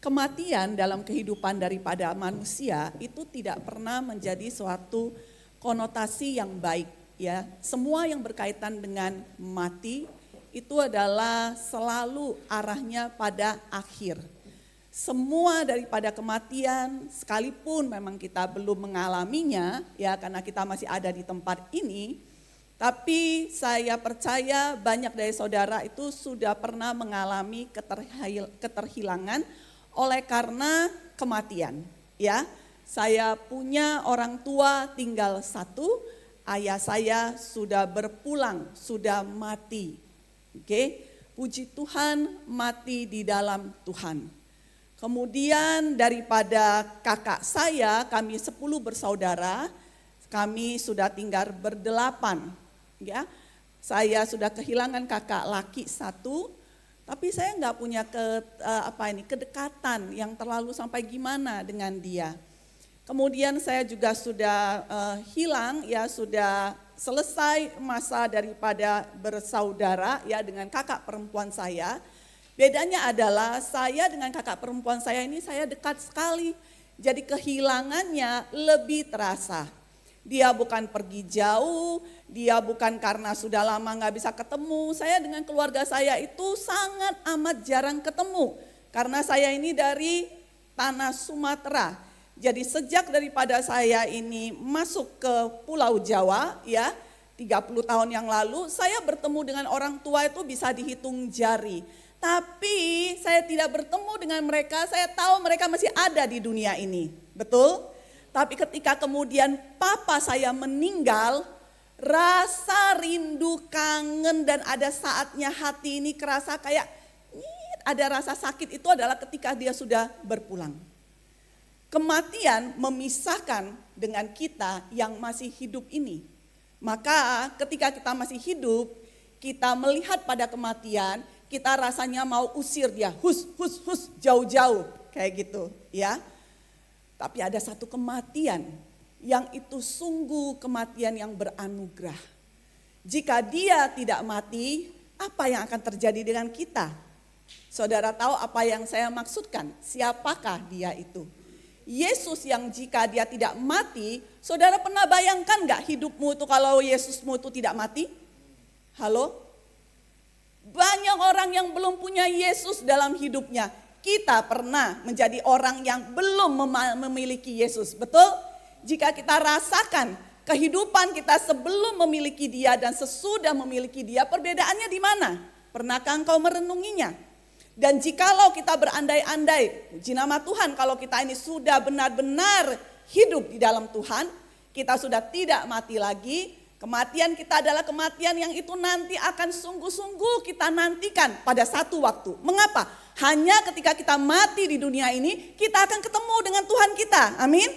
kematian dalam kehidupan daripada manusia itu tidak pernah menjadi suatu konotasi yang baik, ya. Semua yang berkaitan dengan mati itu adalah selalu arahnya pada akhir. Semua daripada kematian, sekalipun memang kita belum mengalaminya, ya, karena kita masih ada di tempat ini, tapi saya percaya banyak dari saudara itu sudah pernah mengalami keterhilangan oleh karena kematian, ya. Saya punya orang tua tinggal satu, ayah saya sudah berpulang, sudah mati. Oke, puji Tuhan, mati di dalam Tuhan. Kemudian daripada kakak saya, kami 10 bersaudara, kami sudah tinggal berdelapan, ya. Saya sudah kehilangan kakak laki satu, tapi saya nggak punya kedekatan yang terlalu sampai gimana dengan dia. Kemudian saya juga sudah hilang, ya, sudah selesai masa daripada bersaudara, ya, dengan kakak perempuan saya. Bedanya adalah saya dengan kakak perempuan saya ini saya dekat sekali, jadi kehilangannya lebih terasa. Dia bukan pergi jauh, dia bukan karena sudah lama gak bisa ketemu. Saya dengan keluarga saya itu sangat amat jarang ketemu. Karena saya ini dari tanah Sumatera. Jadi sejak daripada saya ini masuk ke Pulau Jawa, ya, 30 tahun yang lalu, saya bertemu dengan orang tua itu bisa dihitung jari. Tapi saya tidak bertemu dengan mereka, saya tahu mereka masih ada di dunia ini, betul? Tapi ketika kemudian papa saya meninggal, rasa rindu, kangen, dan ada saatnya hati ini kerasa kayak ada rasa sakit itu adalah ketika dia sudah berpulang. Kematian memisahkan dengan kita yang masih hidup ini. Maka ketika kita masih hidup, kita melihat pada kematian, kita rasanya mau usir dia, hus, jauh-jauh, kayak gitu, ya. Tapi ada satu kematian yang itu sungguh kematian yang beranugerah. Jika dia tidak mati, apa yang akan terjadi dengan kita? Saudara tahu apa yang saya maksudkan? Siapakah dia itu? Yesus yang jika dia tidak mati, saudara pernah bayangkan gak hidupmu itu kalau Yesusmu itu tidak mati? Halo? Banyak orang yang belum punya Yesus dalam hidupnya. Kita pernah menjadi orang yang belum memiliki Yesus, betul? Jika kita rasakan kehidupan kita sebelum memiliki dia dan sesudah memiliki dia, perbedaannya di mana? Pernahkah engkau merenunginya? Dan jikalau kita berandai-andai, puji nama Tuhan, kalau kita ini sudah benar-benar hidup di dalam Tuhan, kita sudah tidak mati lagi. Kematian kita adalah kematian yang itu nanti akan sungguh-sungguh kita nantikan pada satu waktu. Mengapa? Hanya ketika kita mati di dunia ini, kita akan ketemu dengan Tuhan kita. Amin.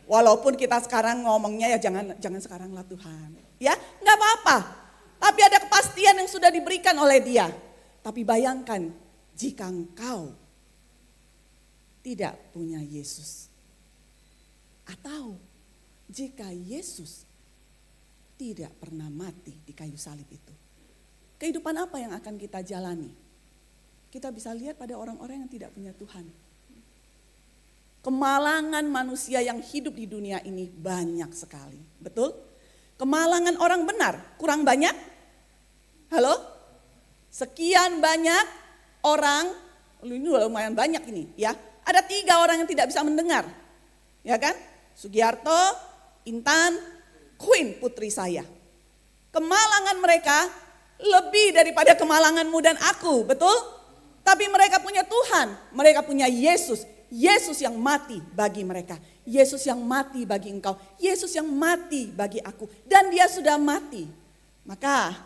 Walaupun kita sekarang ngomongnya ya jangan sekarang lah Tuhan. Ya, nggak apa-apa. Tapi ada kepastian yang sudah diberikan oleh Dia. Tapi bayangkan jika engkau tidak punya Yesus. Atau jika Yesus tidak pernah mati di kayu salib itu. Kehidupan apa yang akan kita jalani? Kita bisa lihat pada orang-orang yang tidak punya Tuhan. Kemalangan manusia yang hidup di dunia ini banyak sekali. Betul? Kemalangan orang benar kurang banyak? Halo? Sekian banyak orang, ini lumayan banyak ini ya. Ada 3 orang yang tidak bisa mendengar. Ya kan? Sugiarto, Intan, Queen putri saya. Kemalangan mereka lebih daripada kemalanganmu dan aku, betul? Tapi mereka punya Tuhan, mereka punya Yesus. Yesus yang mati bagi mereka. Yesus yang mati bagi engkau. Yesus yang mati bagi aku. Dan dia sudah mati. Maka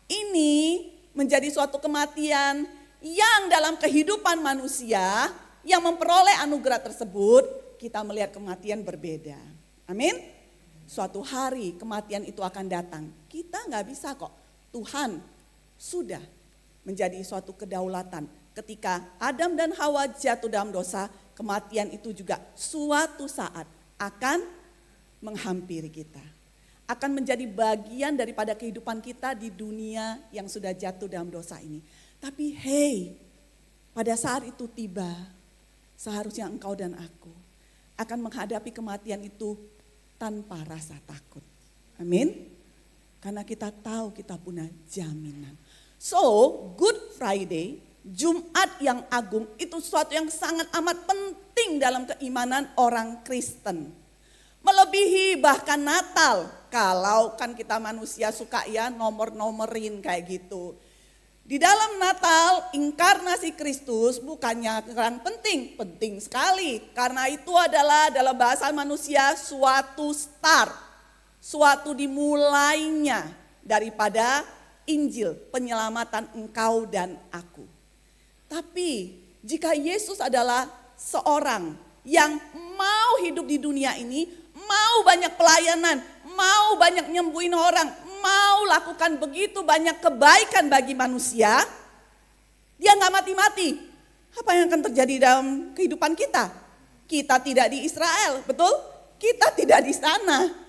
ini menjadi suatu kematian yang dalam kehidupan manusia yang memperoleh anugerah tersebut, kita melihat kematian berbeda. Amin. Suatu hari kematian itu akan datang. Kita gak bisa kok. Tuhan sudah menjadi suatu kedaulatan. Ketika Adam dan Hawa jatuh dalam dosa, kematian itu juga suatu saat akan menghampiri kita. Akan menjadi bagian daripada kehidupan kita di dunia yang sudah jatuh dalam dosa ini. Tapi pada saat itu tiba, seharusnya engkau dan aku akan menghadapi kematian itu tanpa rasa takut. Amin. Karena kita tahu kita punya jaminan. So, Good Friday, Jumat yang agung itu sesuatu yang sangat amat penting dalam keimanan orang Kristen. Melebihi bahkan Natal. Kalau kan kita manusia suka ya nomor-nomorin kayak gitu. Di dalam Natal, inkarnasi Kristus bukannya kurang penting, penting sekali. Karena itu adalah dalam bahasa manusia suatu start, suatu dimulainya daripada Injil, penyelamatan engkau dan aku. Tapi jika Yesus adalah seorang yang mau hidup di dunia ini, mau banyak pelayanan, mau banyak nyembuhin orang, mau lakukan begitu banyak kebaikan bagi manusia, dia nggak mati-mati. Apa yang akan terjadi dalam kehidupan kita? Kita tidak di Israel, betul? Kita tidak di sana.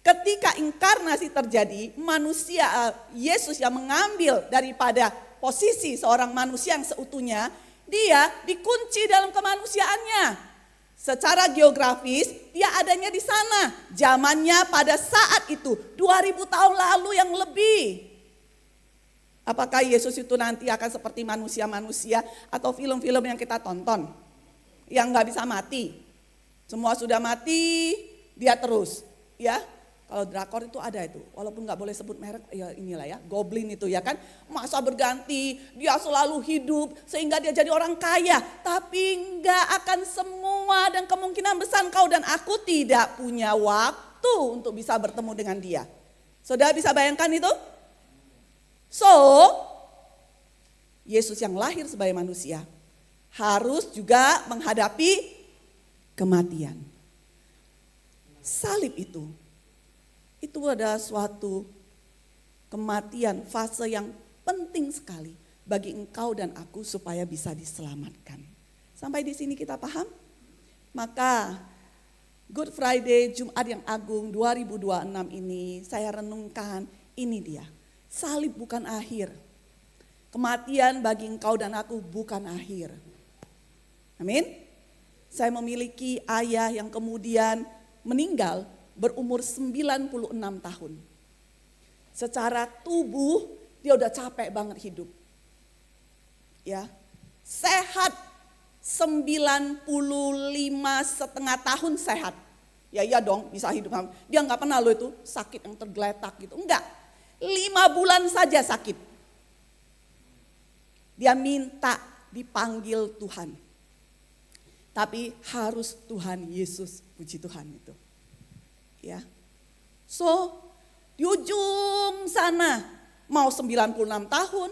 Ketika inkarnasi terjadi, manusia Yesus yang mengambil daripada posisi seorang manusia yang seutuhnya, dia dikunci dalam kemanusiaannya. Secara geografis dia adanya di sana. Zamannya pada saat itu 2000 tahun lalu yang lebih. Apakah Yesus itu nanti akan seperti manusia-manusia atau film-film yang kita tonton? Yang gak bisa mati. Semua sudah mati, dia terus. Ya, kalau drakor itu ada itu, walaupun gak boleh sebut merek, ya inilah ya, Goblin itu ya kan. Masa berganti, dia selalu hidup sehingga dia jadi orang kaya. Tapi gak akan semua dan kemungkinan besar kau dan aku tidak punya waktu untuk bisa bertemu dengan dia. Saudara bisa bayangkan itu? So, Yesus yang lahir sebagai manusia harus juga menghadapi kematian. Salib itu adalah suatu kematian, fase yang penting sekali bagi engkau dan aku supaya bisa diselamatkan. Sampai di sini kita paham? Maka Good Friday, Jumat yang Agung 2026 ini saya renungkan, ini dia. Salib bukan akhir. Kematian bagi engkau dan aku bukan akhir. Amin. Saya memiliki ayah yang kemudian meninggal berumur 96 tahun. Secara tubuh dia udah capek banget hidup. Ya. Sehat 95,5 tahun sehat. Ya iya dong bisa hidup. Dia gak pernah loh itu sakit yang tergeletak gitu. Enggak. 5 bulan saja sakit. Dia minta dipanggil Tuhan. Tapi harus Tuhan Yesus, puji Tuhan itu. Ya. So, di ujung sana mau 96 tahun,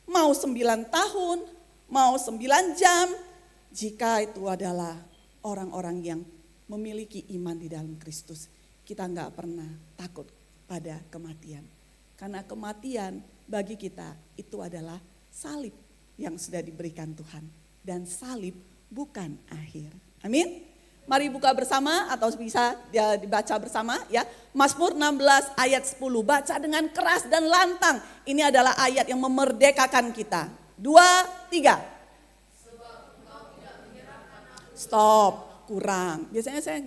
mau 9 tahun, mau 9 jam, jika itu adalah orang-orang yang memiliki iman di dalam Kristus, kita enggak pernah takut pada kematian. Karena kematian bagi kita itu adalah salib yang sudah diberikan Tuhan. Dan salib bukan akhir. Amin. Mari buka bersama atau bisa dibaca bersama ya. Mazmur 16 ayat 10. Baca dengan keras dan lantang. Ini adalah ayat yang memerdekakan kita. 2, 3. Stop, kurang. Biasanya saya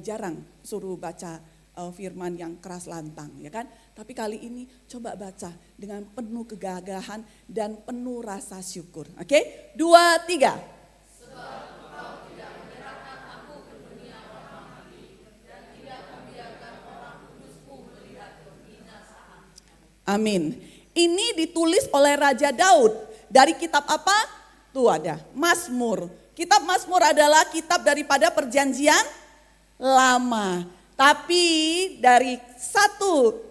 jarang suruh baca firman yang keras lantang ya kan. Tapi kali ini coba baca dengan penuh kegagahan dan penuh rasa syukur. Oke? 2, 3. Amin. Ini ditulis oleh Raja Daud. Dari kitab apa? Tuh ada, Mazmur. Kitab Mazmur adalah kitab daripada perjanjian lama. Tapi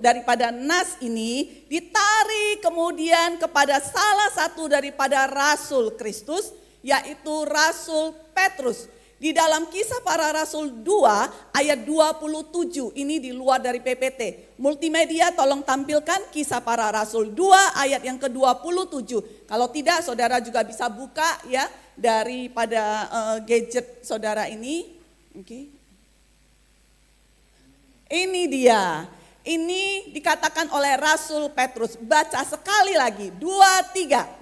daripada nas ini ditarik kemudian kepada salah satu daripada Rasul Kristus, yaitu Rasul Petrus. Di dalam Kisah Para Rasul 2 ayat 27, ini di luar dari PPT. Multimedia tolong tampilkan Kisah Para Rasul 2 ayat yang ke-27. Kalau tidak saudara juga bisa buka ya daripada gadget saudara ini. Oke. Ini dia. Ini dikatakan oleh Rasul Petrus. Baca sekali lagi. 2, 3.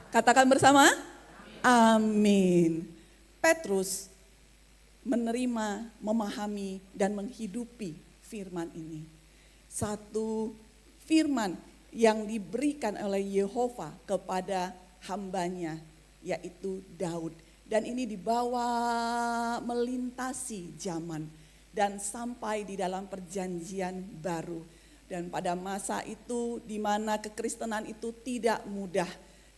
Katakan bersama, amin. Petrus menerima, memahami, dan menghidupi firman ini. Satu firman yang diberikan oleh Yehova kepada hambanya, yaitu Daud. Dan ini dibawa melintasi zaman dan sampai di dalam perjanjian baru. Dan pada masa itu di mana kekristenan itu tidak mudah.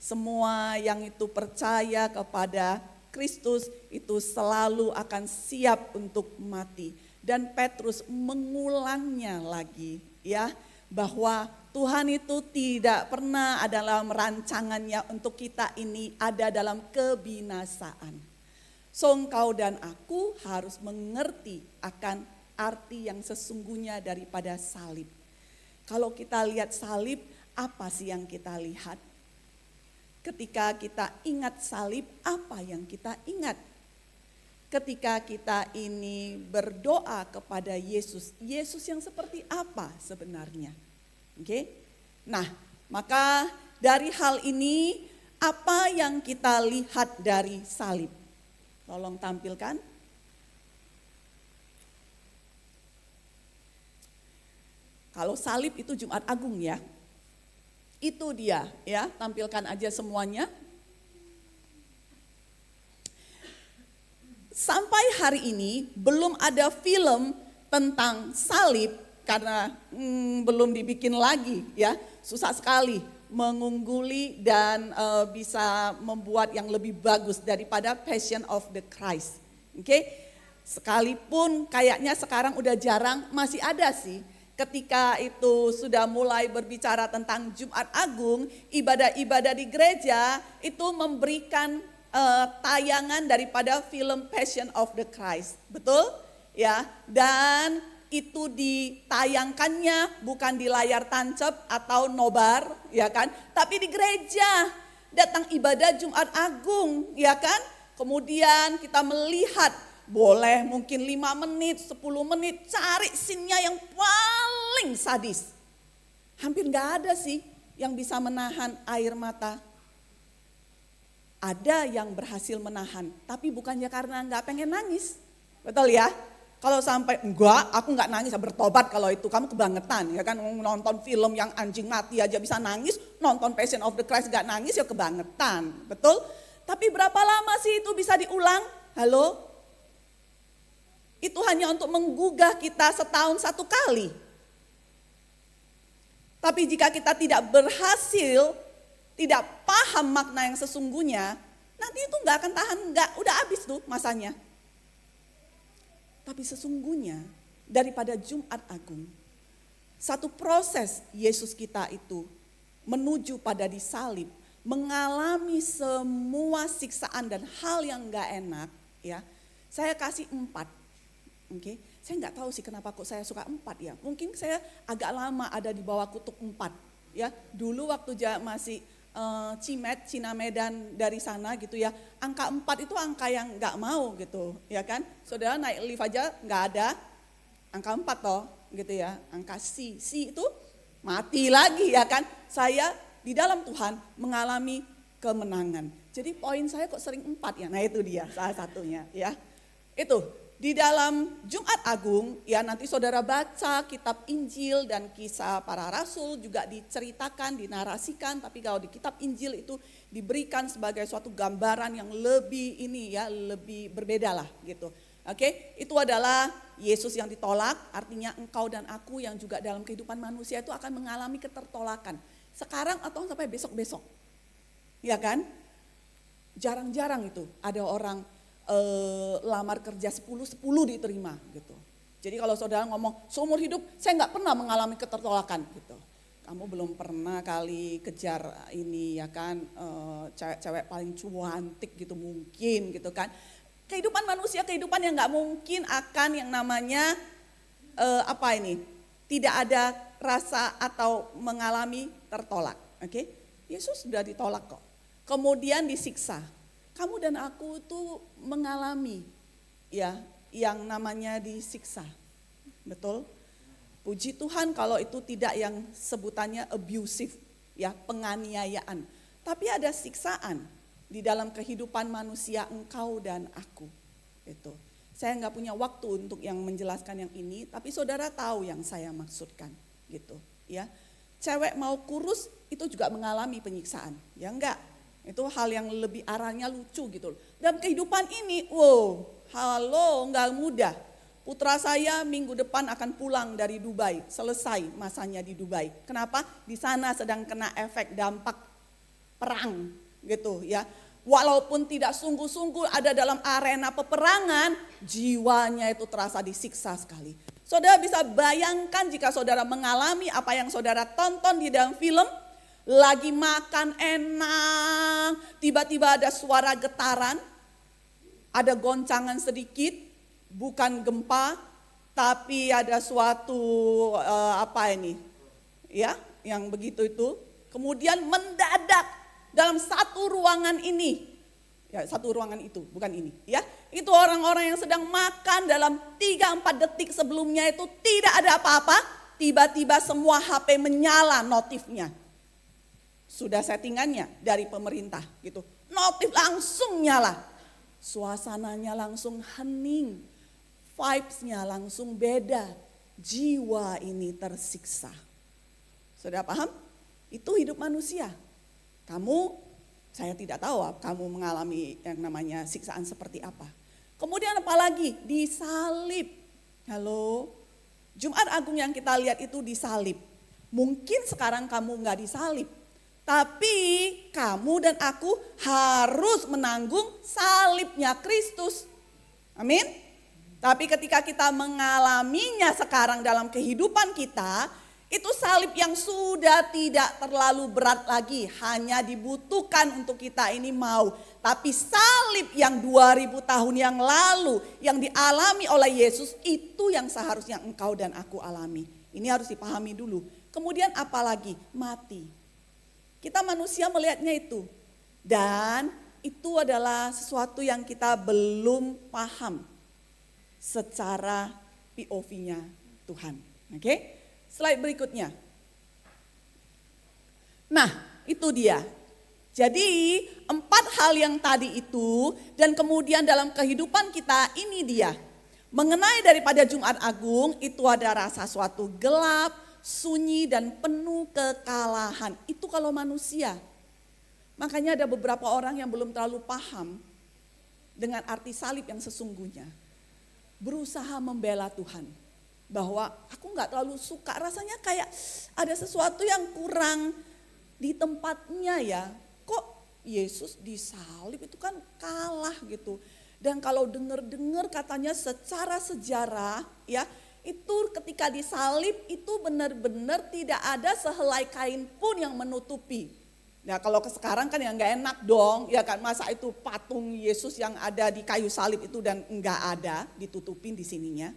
Semua yang itu percaya kepada Kristus itu selalu akan siap untuk mati. Dan Petrus mengulangnya lagi ya, bahwa Tuhan itu tidak pernah ada dalam rancangannya untuk kita ini ada dalam kebinasaan. So engkau dan aku harus mengerti akan arti yang sesungguhnya daripada salib. Kalau kita lihat salib, apa sih yang kita lihat? Ketika kita ingat salib, apa yang kita ingat? Ketika kita ini berdoa kepada Yesus, Yesus yang seperti apa sebenarnya? Oke? Nah, maka dari hal ini, apa yang kita lihat dari salib? Tolong tampilkan. Kalau salib itu Jumat Agung ya. Itu dia ya, tampilkan aja semuanya. Sampai hari ini belum ada film tentang salib karena belum dibikin lagi ya. Susah sekali mengungguli dan bisa membuat yang lebih bagus daripada Passion of the Christ. Oke? Sekalipun kayaknya sekarang udah jarang, masih ada sih. Ketika itu sudah mulai berbicara tentang Jumat Agung, ibadah-ibadah di gereja itu memberikan tayangan daripada film Passion of the Christ. Betul? Ya. Dan itu ditayangkannya bukan di layar tancap atau nobar, ya kan? Tapi di gereja. Datang ibadah Jumat Agung, ya kan? Kemudian kita melihat boleh mungkin 5 menit, 10 menit, cari scene-nya yang paling sadis. Hampir gak ada sih yang bisa menahan air mata. Ada yang berhasil menahan, tapi bukannya karena gak pengen nangis. Betul ya? Kalau sampai enggak, aku gak nangis, bertobat kalau itu, kamu kebangetan. Ya kan, nonton film yang anjing mati aja bisa nangis, nonton Passion of the Christ gak nangis ya kebangetan. Betul? Tapi berapa lama sih itu bisa diulang? Halo? Itu hanya untuk menggugah kita setahun 1 kali. Tapi jika kita tidak berhasil, tidak paham makna yang sesungguhnya, nanti itu gak akan tahan, udah habis tuh masanya. Tapi sesungguhnya daripada Jumat Agung, satu proses Yesus kita itu menuju pada disalib, mengalami semua siksaan dan hal yang gak enak, ya. Saya kasih 4. Oke, saya nggak tahu sih kenapa kok saya suka 4 ya. Mungkin saya agak lama ada di bawah kutub 4 ya. Dulu waktu masih Cimet, Cina Medan dari sana gitu ya. Angka 4 itu angka yang nggak mau gitu ya kan. Saudara naik lift aja nggak ada angka 4 toh gitu ya. Angka C itu mati lagi ya kan. Saya di dalam Tuhan mengalami kemenangan. Jadi poin saya kok sering 4 ya. Nah itu dia salah satunya ya. Itu. Di dalam Jumat Agung, ya nanti saudara baca kitab Injil dan kisah para rasul juga diceritakan, dinarasikan. Tapi kalau di kitab Injil itu diberikan sebagai suatu gambaran yang lebih ini ya, lebih berbeda lah gitu. Oke, itu adalah Yesus yang ditolak, artinya engkau dan aku yang juga dalam kehidupan manusia itu akan mengalami ketertolakan. Sekarang atau sampai besok-besok, ya kan? Jarang-jarang itu ada orang lamar kerja 10 diterima gitu. Jadi kalau saudara ngomong seumur hidup saya nggak pernah mengalami ketertolakan gitu. Kamu belum pernah kali kejar ini ya kan, cewek-cewek paling cuantik gitu mungkin gitu kan. Kehidupan manusia, kehidupan yang nggak mungkin akan yang namanya tidak ada rasa atau mengalami tertolak. Oke? Yesus sudah ditolak kok. Kemudian disiksa. Kamu dan aku tuh mengalami ya yang namanya disiksa. Betul? Puji Tuhan kalau itu tidak yang sebutannya abusive ya, penganiayaan. Tapi ada siksaan di dalam kehidupan manusia engkau dan aku. Itu. Saya nggak punya waktu untuk yang menjelaskan yang ini, tapi saudara tahu yang saya maksudkan, gitu, ya. Cewek mau kurus itu juga mengalami penyiksaan, ya enggak? Itu hal yang lebih arahnya lucu gitu. Dalam kehidupan ini, wow, halo, nggak mudah. Putra saya minggu depan akan pulang dari Dubai, selesai masanya di Dubai. Kenapa? Di sana sedang kena efek dampak perang, gitu ya. Walaupun tidak sungguh-sungguh ada dalam arena peperangan, jiwanya itu terasa disiksa sekali. Saudara bisa bayangkan jika saudara mengalami apa yang saudara tonton di dalam film, lagi makan enak, tiba-tiba ada suara getaran, ada goncangan sedikit, bukan gempa, tapi ada suatu ya, yang begitu itu. Kemudian mendadak dalam satu ruangan ini, ya satu ruangan itu, bukan ini, ya. Itu orang-orang yang sedang makan dalam 3-4 detik sebelumnya itu tidak ada apa-apa, tiba-tiba semua HP menyala notifnya. Sudah settingannya dari pemerintah gitu. Notif langsung nyala. Suasananya langsung hening. Vibes-nya langsung beda. Jiwa ini tersiksa. Sudah paham? Itu hidup manusia. Saya tidak tahu kamu mengalami yang namanya siksaan seperti apa. Kemudian apalagi disalib. Halo, Jumat Agung yang kita lihat itu disalib. Mungkin sekarang kamu nggak disalib, tapi kamu dan aku harus menanggung salibnya Kristus. Amin. Tapi ketika kita mengalaminya sekarang dalam kehidupan kita, itu salib yang sudah tidak terlalu berat lagi, hanya dibutuhkan untuk kita ini mau. Tapi salib yang 2000 tahun yang lalu yang dialami oleh Yesus itu yang seharusnya engkau dan aku alami. Ini harus dipahami dulu. Kemudian apalagi? Mati. Kita manusia melihatnya itu. Dan itu adalah sesuatu yang kita belum paham secara POV-nya Tuhan. Oke? Slide berikutnya. Nah, itu dia. Jadi 4 hal yang tadi itu dan kemudian dalam kehidupan kita ini dia. Mengenai daripada Jumat Agung itu ada rasa suatu gelap, sunyi dan penuh kekalahan. Itu kalau manusia. Makanya ada beberapa orang yang belum terlalu paham dengan arti salib yang sesungguhnya. Berusaha membela Tuhan. Bahwa aku gak terlalu suka, rasanya kayak ada sesuatu yang kurang di tempatnya ya. Kok Yesus disalib itu kan kalah gitu. Dan kalau dengar-dengar katanya secara sejarah ya, itu ketika disalib itu benar-benar tidak ada sehelai kain pun yang menutupi. Nah kalau sekarang kan ya gak enak dong, ya kan masa itu patung Yesus yang ada di kayu salib itu dan gak ada ditutupin di sininya.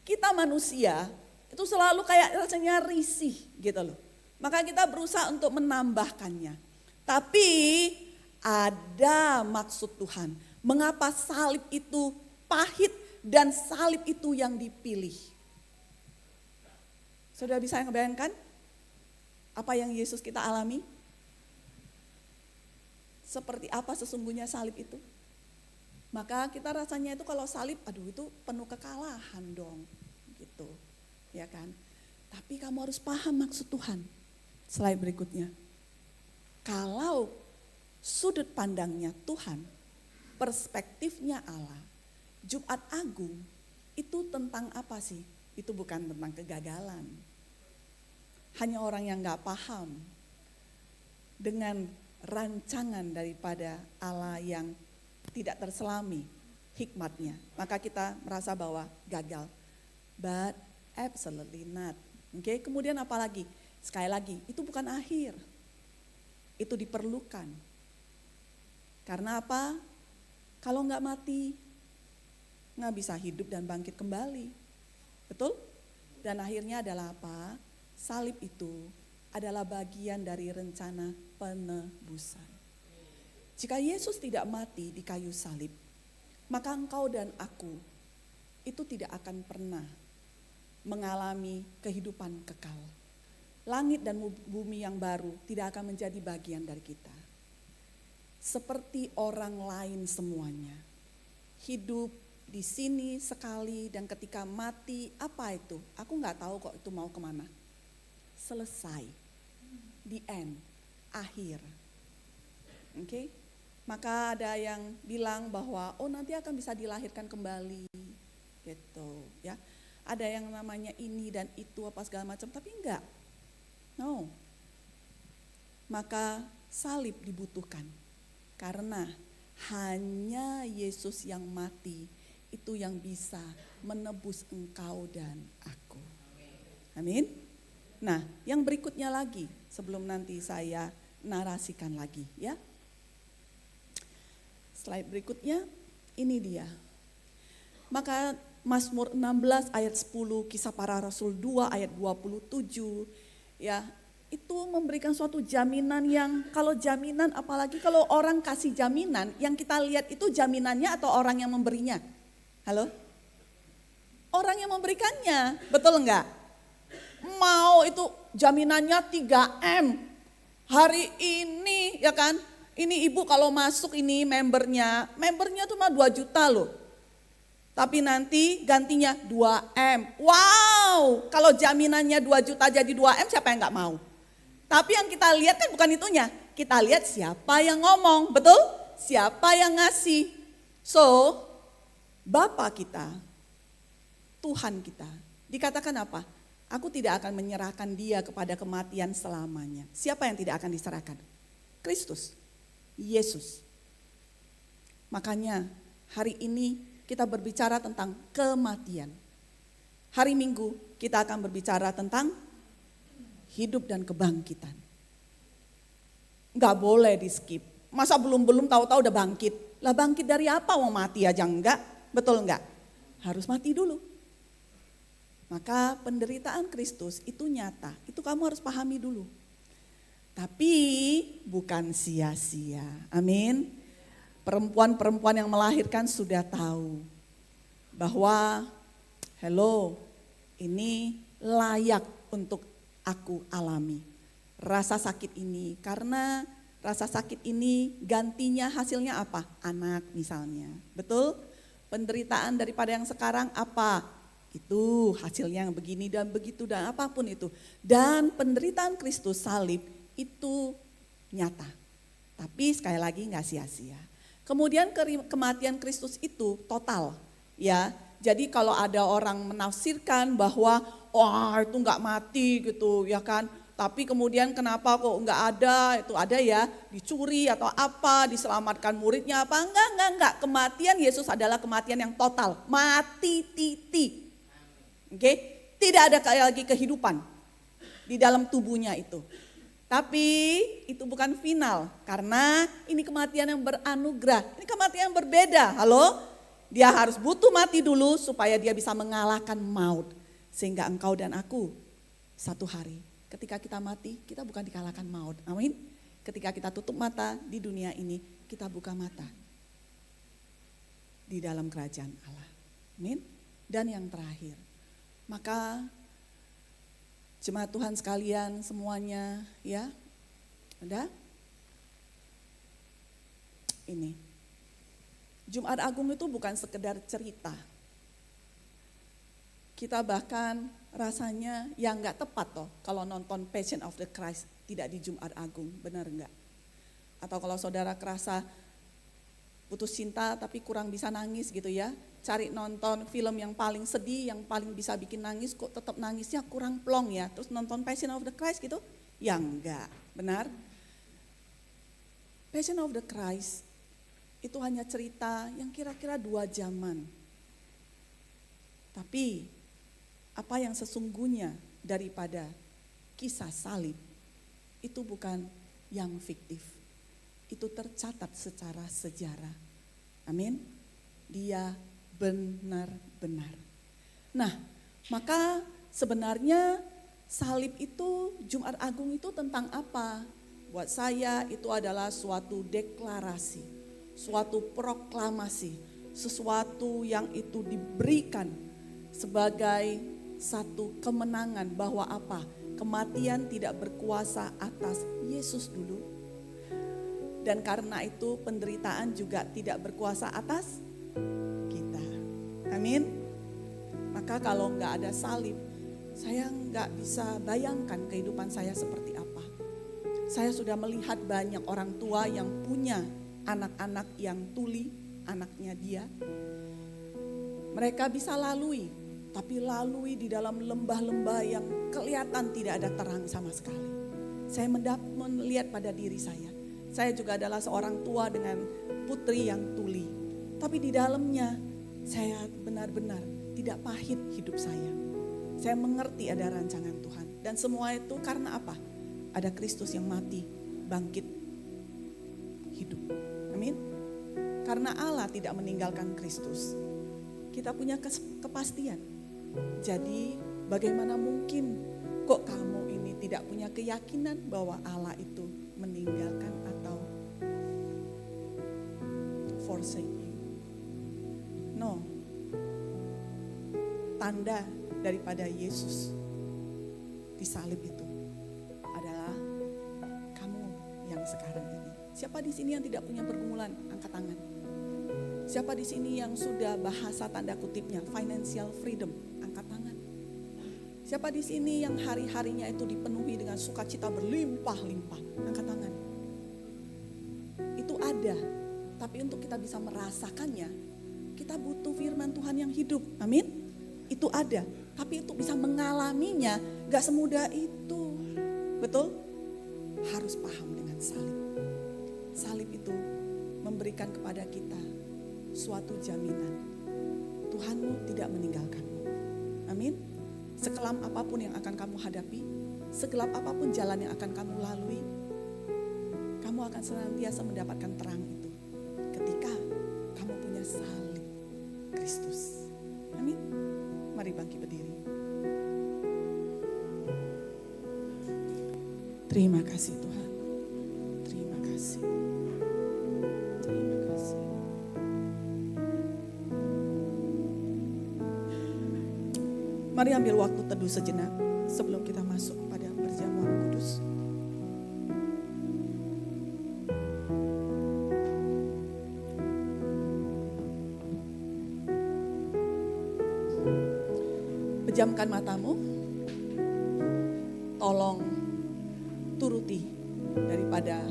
Kita manusia itu selalu kayak rasanya risih gitu loh. Maka kita berusaha untuk menambahkannya. Tapi ada maksud Tuhan. Mengapa salib itu pahit dan salib itu yang dipilih. Saudara bisa membayangkan apa yang Yesus kita alami? Seperti apa sesungguhnya salib itu? Maka kita rasanya itu kalau salib, aduh itu penuh kekalahan dong, gitu, ya kan. Tapi kamu harus paham maksud Tuhan. Slide berikutnya. Kalau sudut pandangnya Tuhan, perspektifnya Allah, Jumat Agung itu tentang apa sih? Itu bukan tentang kegagalan. Hanya orang yang gak paham dengan rancangan daripada Allah yang tidak terselami hikmatnya. Maka kita merasa bahwa gagal. But absolutely not. Oke, kemudian apa lagi? Sekali lagi, itu bukan akhir. Itu diperlukan. Karena apa? Kalau nggak mati, nggak bisa hidup dan bangkit kembali. Betul? Dan akhirnya adalah apa? Salib itu adalah bagian dari rencana penebusan. Jika Yesus tidak mati di kayu salib, maka engkau dan aku itu tidak akan pernah mengalami kehidupan kekal. Langit dan bumi yang baru tidak akan menjadi bagian dari kita. seperti orang lain semuanya. Hidup di sini sekali dan ketika mati, apa itu? Aku nggak tahu kok itu mau kemana. Selesai, the end, akhir. Oke? Maka ada yang bilang bahwa nanti akan bisa dilahirkan kembali, gitu ya. Ada yang namanya ini dan itu apa segala macam, tapi enggak. No. Maka salib dibutuhkan karena hanya Yesus yang mati itu yang bisa menebus engkau dan aku. Amin. Nah, yang berikutnya lagi sebelum nanti saya narasikan lagi ya. Slide berikutnya ini dia. Maka Mazmur 16 ayat 10, Kisah Para Rasul 2 ayat 27 ya, itu memberikan suatu jaminan yang kalau jaminan, apalagi kalau orang kasih jaminan, yang kita lihat itu jaminannya atau orang yang memberinya? Halo? Orang yang memberikannya, betul enggak? Mau itu jaminannya 3M hari ini ya kan? Ini ibu kalau masuk ini membernya cuma 2 juta loh. Tapi nanti gantinya 2M. Wow, kalau jaminannya 2 juta jadi 2M siapa yang gak mau? Tapi yang kita lihat kan bukan itunya. Kita lihat siapa yang ngomong, betul? Siapa yang ngasih. So, Bapa kita, Tuhan kita, dikatakan apa? Aku tidak akan menyerahkan dia kepada kematian selamanya. Siapa yang tidak akan diserahkan? Kristus, Yesus. Makanya hari ini kita berbicara tentang kematian. Hari Minggu kita akan berbicara tentang hidup dan kebangkitan. Enggak boleh di skip. Masa belum tahu-tahu udah bangkit. Lah bangkit dari apa? Mau mati aja enggak? Betul enggak? Harus mati dulu. Maka penderitaan Kristus itu nyata. Itu kamu harus pahami dulu. Tapi bukan sia-sia. Amin. Perempuan-perempuan yang melahirkan sudah tahu bahwa ini layak untuk aku alami. Rasa sakit ini, karena rasa sakit ini gantinya hasilnya apa? Anak misalnya, betul? Penderitaan daripada yang sekarang apa? Itu hasilnya yang begini dan begitu dan apapun itu. Dan penderitaan Kristus salib itu nyata. Tapi sekali lagi gak sia-sia. Kemudian kematian Kristus itu total ya. Jadi kalau ada orang menafsirkan bahwa wah itu enggak mati gitu ya kan. Tapi kemudian kenapa kok enggak ada, itu ada ya, dicuri atau apa, diselamatkan muridnya apa, enggak. Kematian Yesus adalah kematian yang total, mati titik. Oke, tidak ada kayak lagi kehidupan di dalam tubuhnya itu. Tapi itu bukan final, karena ini kematian yang beranugerah, ini kematian yang berbeda. Halo, dia harus butuh mati dulu supaya dia bisa mengalahkan maut. Sehingga engkau dan aku satu hari ketika kita mati, kita bukan dikalahkan maut. Amin. Ketika kita tutup mata di dunia ini, kita buka mata di dalam kerajaan Allah. Amin. Dan yang terakhir, maka jemaat Tuhan sekalian semuanya ya, udah? Ini, Jumat Agung itu bukan sekedar cerita. Kita bahkan rasanya yang gak tepat toh kalau nonton Passion of the Christ tidak di Jumat Agung, benar enggak? Atau kalau saudara kerasa putus cinta tapi kurang bisa nangis gitu ya, cari nonton film yang paling sedih, yang paling bisa bikin nangis, kok tetap nangisnya kurang plong ya. Terus nonton Passion of the Christ gitu, ya enggak, benar. Passion of the Christ itu hanya cerita yang kira-kira 2 jaman. Tapi apa yang sesungguhnya daripada kisah salib itu bukan yang fiktif. Itu tercatat secara sejarah. Amin. Dia benar-benar. Nah, maka sebenarnya salib itu, Jumat Agung itu tentang apa? Buat saya itu adalah suatu deklarasi, suatu proklamasi, sesuatu yang itu diberikan sebagai satu kemenangan bahwa apa? Kematian tidak berkuasa atas Yesus dulu. Dan karena itu penderitaan juga tidak berkuasa atas kita. Amin. Maka kalau nggak ada salib, saya nggak bisa bayangkan kehidupan saya seperti apa. Saya sudah melihat banyak orang tua yang punya anak-anak yang tuli, anaknya dia. Mereka bisa lalui, tapi lalui di dalam lembah-lembah yang kelihatan tidak ada terang sama sekali. Saya melihat pada diri saya. Saya juga adalah seorang tua dengan putri yang tuli. Tapi di dalamnya saya benar-benar tidak pahit hidup saya. Saya mengerti ada rancangan Tuhan. Dan semua itu karena apa? Ada Kristus yang mati, bangkit, hidup. Amin. Karena Allah tidak meninggalkan Kristus. Kita punya kepastian. Jadi bagaimana mungkin kok kamu ini tidak punya keyakinan bahwa Allah itu meninggalkan atau forsake you? No. Tanda daripada Yesus di salib itu adalah kamu yang sekarang ini. Siapa di sini yang tidak punya pergumulan? Angkat tangan. Siapa di sini yang sudah bahasa tanda kutipnya financial freedom? Angkat tangan. Siapa di sini yang hari-harinya itu dipenuhi dengan sukacita berlimpah-limpah? Angkat tangan. Itu ada, tapi untuk kita bisa merasakannya, kita butuh firman Tuhan yang hidup. Amin. Itu ada, tapi untuk bisa mengalaminya gak semudah itu. Betul? Harus paham dengan salib. Salib itu memberikan kepada kita suatu jaminan. Tuhanmu tidak meninggalkanmu. Amin. Sekelam apapun yang akan kamu hadapi, segelap apapun jalan yang akan kamu lalui, kamu akan senantiasa mendapatkan terang itu ketika kamu punya salib Kristus. Amin. Mari bangkit berdiri. Terima kasih Tuhan. Terima kasih. Terima kasih. Mari ambil waktu teduh sejenak sebelum kita masuk pada perjamuan kudus. Pejamkan matamu, tolong turuti daripada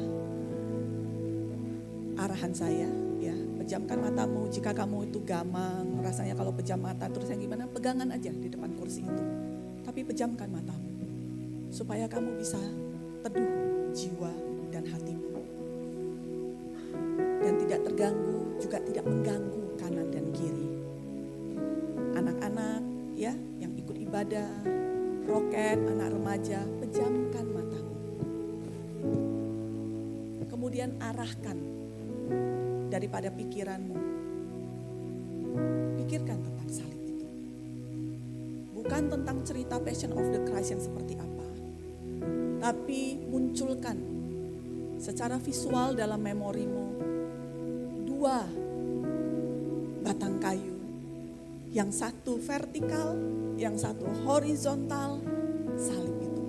arahan saya. Ya, pejamkan matamu. Jika kamu itu gamang, rasanya kalau pejam mata terusnya gimana? Pegangan aja di depan kursi itu. Tapi pejamkan matamu supaya kamu bisa teduh jiwa dan hatimu dan tidak terganggu, juga tidak mengganggu kanan dan kiri. Anak-anak ya yang ikut ibadah, roket, anak remaja, pejamkan matamu. Kemudian arahkan daripada pikiranmu. Pikirkan tentang salib itu. Bukan tentang cerita Passion of the Christ yang seperti apa. Tapi munculkan secara visual dalam memorimu 2 batang kayu. Yang satu vertikal, yang satu horizontal, salib itu.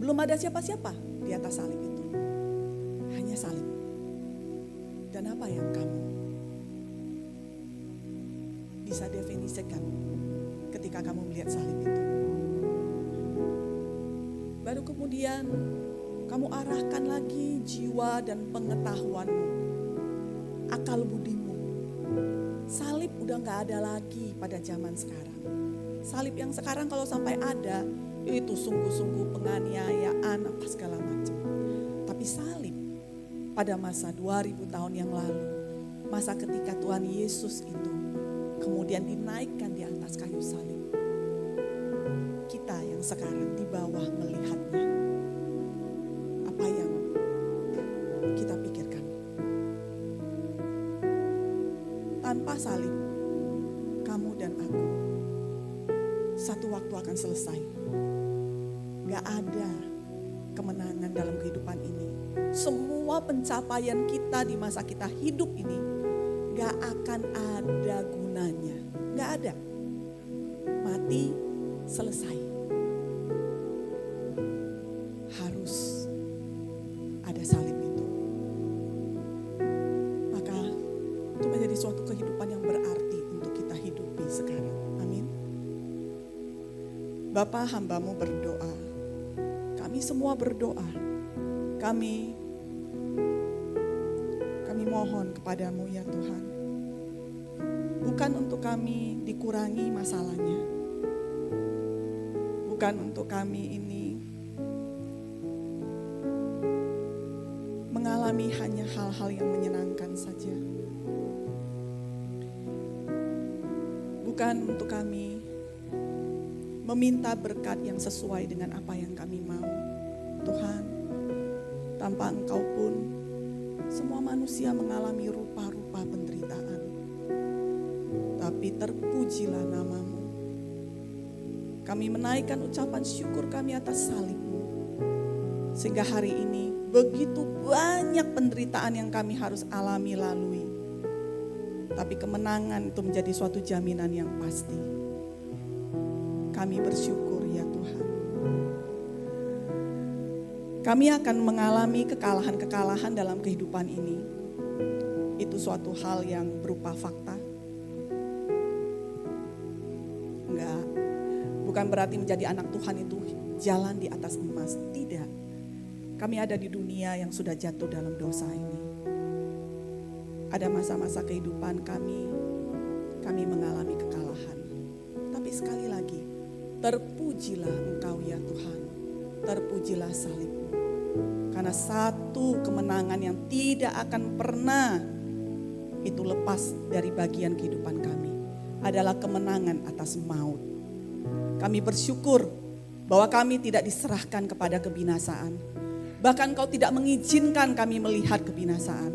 Belum ada siapa-siapa di atas salib itu. Hanya salib. Dan apa yang kamu bisa definisikan ketika kamu melihat salib itu? Baru kemudian kamu arahkan lagi jiwa dan pengetahuanmu, akal budimu. Salib udah gak ada lagi pada zaman sekarang. Salib yang sekarang kalau sampai ada, itu sungguh-sungguh penganiayaan apa segala macam. Tapi salib pada masa 2000 tahun yang lalu, masa ketika Tuhan Yesus itu kemudian dinaikkan di atas kayu salib. Kita yang sekarang di bawah melihatnya. Apa yang kita pikirkan? Tanpa salib, kamu dan aku satu waktu akan selesai. Gak ada kemenangan dalam kehidupan ini. Semua pencapaian kita di masa kita hidup ini gak akan ada gunanya. Gak ada. Mati, selesai. Harus ada salib itu. Bapa, hamba-Mu berdoa. Kami semua berdoa. Kami mohon kepadamu ya Tuhan. Bukan untuk kami dikurangi masalahnya. Bukan untuk kami ini mengalami hanya hal-hal yang menyenangkan saja. Bukan untuk kami meminta berkat yang sesuai dengan apa yang kami mau. Tuhan, tanpa Engkau pun semua manusia mengalami rupa-rupa penderitaan. Tapi terpujilah nama-Mu. Kami menaikkan ucapan syukur kami atas salib-Mu. Sehingga hari ini begitu banyak penderitaan yang kami harus alami lalui. Tapi kemenangan itu menjadi suatu jaminan yang pasti. Kami bersyukur ya Tuhan. Kami akan mengalami kekalahan-kekalahan dalam kehidupan ini. Itu suatu hal yang berupa fakta. Enggak, bukan berarti menjadi anak Tuhan itu jalan di atas emas. Tidak. Kami ada di dunia yang sudah jatuh dalam dosa ini. Ada masa-masa kehidupan kami mengalami kekalahan. Tapi sekali lagi, terpujilah Engkau ya Tuhan. Terpujilah salib-Mu. Karena satu kemenangan yang tidak akan pernah itu lepas dari bagian kehidupan kami adalah kemenangan atas maut. Kami bersyukur bahwa kami tidak diserahkan kepada kebinasaan. Bahkan Kau tidak mengizinkan kami melihat kebinasaan.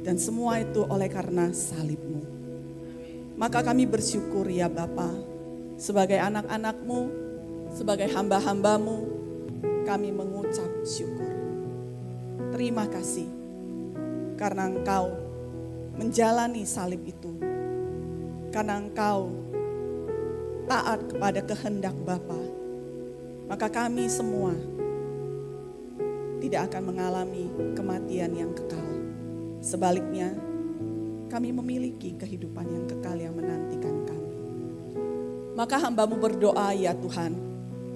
Dan semua itu oleh karena salib-Mu. Maka kami bersyukur ya Bapa, sebagai anak-anak-Mu, sebagai hamba-hamba-Mu, kami mengucap syukur. Terima kasih karena Engkau menjalani salib itu. Karena Engkau taat kepada kehendak Bapa. Maka kami semua tidak akan mengalami kematian yang kekal. Sebaliknya, kami memiliki kehidupan yang kekal yang menantikan kami. Maka hamba-Mu berdoa ya Tuhan,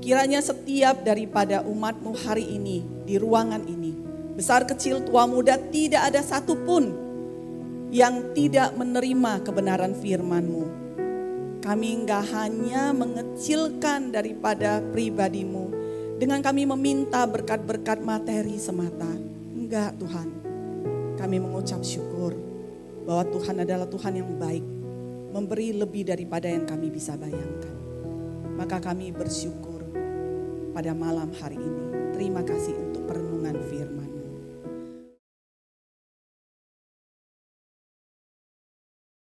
kiranya setiap daripada umat-Mu hari ini, di ruangan ini, besar kecil tua muda, tidak ada satupun yang tidak menerima kebenaran firman-Mu. Kami enggak hanya mengecilkan daripada pribadi-Mu dengan kami meminta berkat-berkat materi semata. Enggak Tuhan. Kami mengucap syukur bahwa Tuhan adalah Tuhan yang baik, memberi lebih daripada yang kami bisa bayangkan. Maka kami bersyukur pada malam hari ini. Terima kasih untuk perenungan firman.